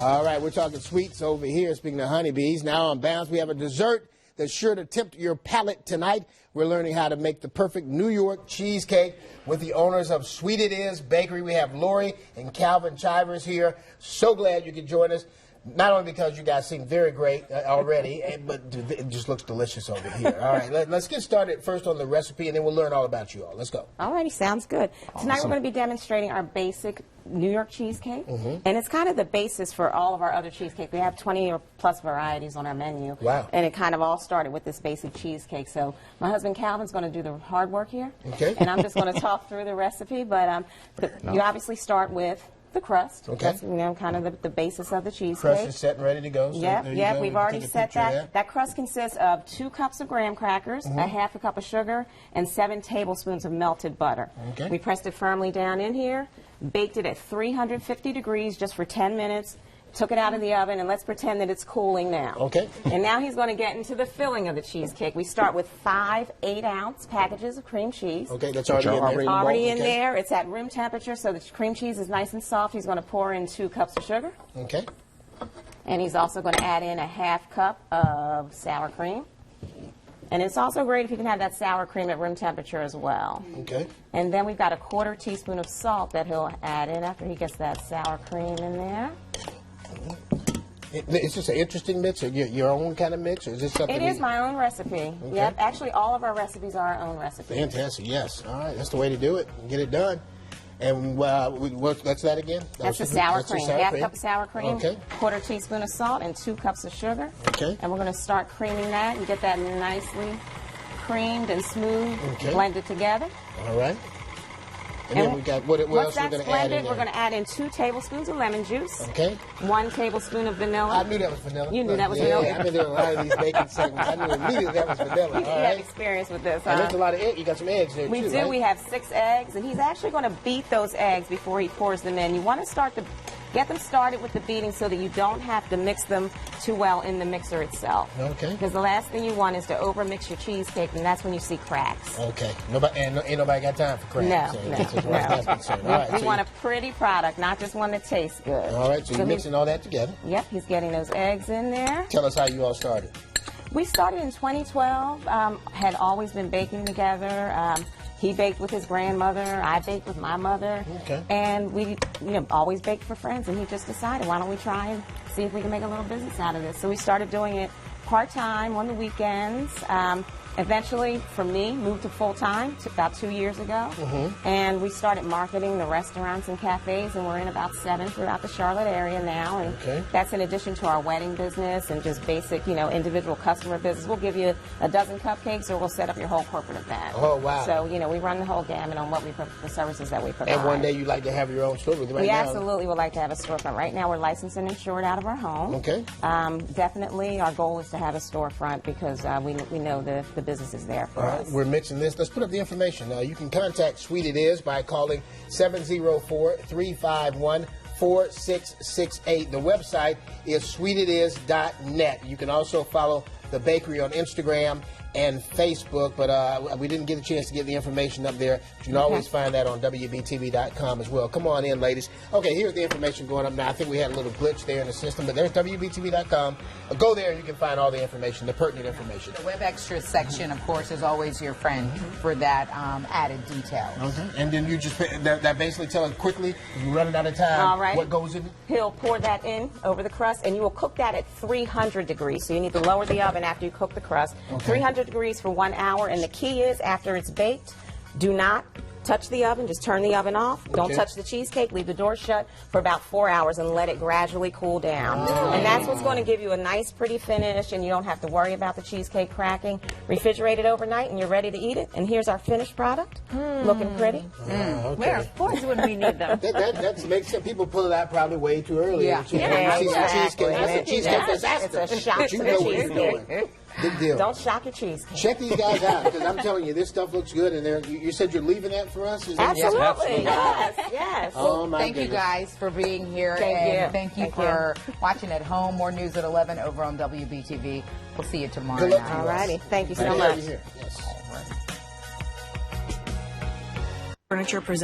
All right, we're talking sweets over here. Speaking of honeybees, now on Bounce, we have a dessert that's sure to tempt your palate tonight. We're learning how to make the perfect New York cheesecake with the owners of Sweet It Is Bakery. We have Lori and Calvin Chivers here. So glad you could join us. Not only because you guys seem very great already, but it just looks delicious over here. All right, let's get started first on the recipe, and then we'll learn all about you all. Let's go. All righty, sounds good. Awesome. Tonight we're going to be demonstrating our basic New York cheesecake, and it's kind of the basis for all of our other cheesecake. We have 20 or plus varieties on our menu. Wow. And it kind of all started with this basic cheesecake. So my husband Calvin's going to do the hard work here, Okay. and I'm just going to talk through the recipe. But you obviously start with the crust. Okay. That's, kind of the basis of the cheesecake. Crust is set and ready to go. So Yep, we've already set that. That. That crust consists of 2 cups of graham crackers, a half a cup of sugar, and 7 tablespoons of melted butter. Okay. We pressed it firmly down in here, baked it at 350 degrees just for 10 minutes, took it out of the oven, and let's pretend that it's cooling now. Okay. And now he's going to get into the filling of the cheesecake. We start with 5 8-ounce packages of cream cheese. Okay, that's already in there. Already in Okay. there. It's at room temperature, so the cream cheese is nice and soft. He's going to pour in 2 cups of sugar. Okay. And he's also going to add in a half cup of sour cream. And it's also great if you can have that sour cream at room temperature as well. Okay. And then we've got a 1/4 teaspoon of salt that he'll add in after he gets that sour cream in there. It's just an interesting mix, or your own kind of mix, or is this something? It is my own recipe. Okay. Yep. Actually, all of our recipes are our own recipes. Fantastic, yes. All right, that's the way to do it. Get it done. And that's that again? That's the sour cream. Half cup of sour cream, Okay. 1/4 teaspoon of salt, and 2 cups of sugar. Okay. And we're going to start creaming that and get that nicely creamed and smooth, Okay. blended together. All right. And then we got, what else Once we're that's going to add in blended, there? we're going to add in 2 tablespoons of lemon juice, Okay. 1 tablespoon of vanilla. I knew that was vanilla. You knew that was yeah, vanilla? Yeah, I've been doing a lot of these baking segments. I knew immediately that was vanilla. You All have right. experience with this, And huh? there's a lot of eggs. You got some eggs there, We too, do. right? We have 6 eggs, and he's actually going to beat those eggs before he pours them in. You want to get them started with the beating so that you don't have to mix them too well in the mixer itself. Okay. Because the last thing you want is to overmix your cheesecake, and that's when you see cracks. Okay. Ain't nobody got time for cracks. No, As far as that's concerned. All right. We so want a pretty product, not just one that tastes good. all right, so you're mixing all that together. Yep, he's getting those eggs in there. Tell us how you all started. We started in 2012, had always been baking together. He baked with his grandmother, I baked with my mother, Okay. and we always baked for friends, and he just decided, why don't we try and see if we can make a little business out of this. So we started doing it part-time on the weekends. Eventually, for me, moved to full-time about 2 years ago, and we started marketing the restaurants and cafes, and we're in about 7 throughout the Charlotte area now, and Okay. that's in addition to our wedding business and just basic, individual customer business. We'll give you a dozen cupcakes, or we'll set up your whole corporate event. Oh, wow. So, we run the whole gamut on the services that we provide. And one day you'd like to have your own store with right We now. absolutely would like to have a storefront. Right now, we're licensed and insured out of our home. Okay. Definitely, our goal is to have a storefront because we know the business is there for All right, us. we're mixing this. Let's put up the information. You can contact Sweet It Is by calling 704-351-4668. The website is sweetitis.net. You can also follow the bakery on Instagram and Facebook, but we didn't get a chance to get the information up there. You can always find that on WBTV.com as well. Come on in, ladies. Okay, here's the information going up now. I think we had a little glitch there in the system, but there's WBTV.com. Go there and you can find all the information, the pertinent information. The Web Extras section, of course, is always your friend for that added detail. Okay, and then you just that basically tell us quickly, if you're running out of time, All right. what goes in it? He'll pour that in over the crust, and you will cook that at 300 degrees. So you need to lower the oven after you cook the crust. Okay. 300 degrees for 1 hour, and the key is after it's baked, do not touch the oven. Just turn the oven off. Don't Okay. touch the cheesecake. Leave the door shut for about 4 hours and let it gradually cool down. And that's what's going to give you a nice, pretty finish, and you don't have to worry about the cheesecake cracking. Refrigerate it overnight, and you're ready to eat it. And here's our finished product, looking pretty. Okay. Where, of course, would we need them? That makes some people pull it out probably way too early. Yeah. You see some cheesecake. That's a cheesecake disaster. It's a shock But to you the know what you're cheesecake. doing. Big deal. Don't shock your cheesecake. Check these guys out because I'm telling you, this stuff looks good. And you said you're leaving that for us? Is that Absolutely. Yes. Yes. Oh my Thank you goodness. guys for being here. Thank and you. Thank you Thank for watching at home. More news at 11 over on WBTV. We'll see you tomorrow Good luck to night. you All righty. Thank you so Right much. here. Yes. Furniture presents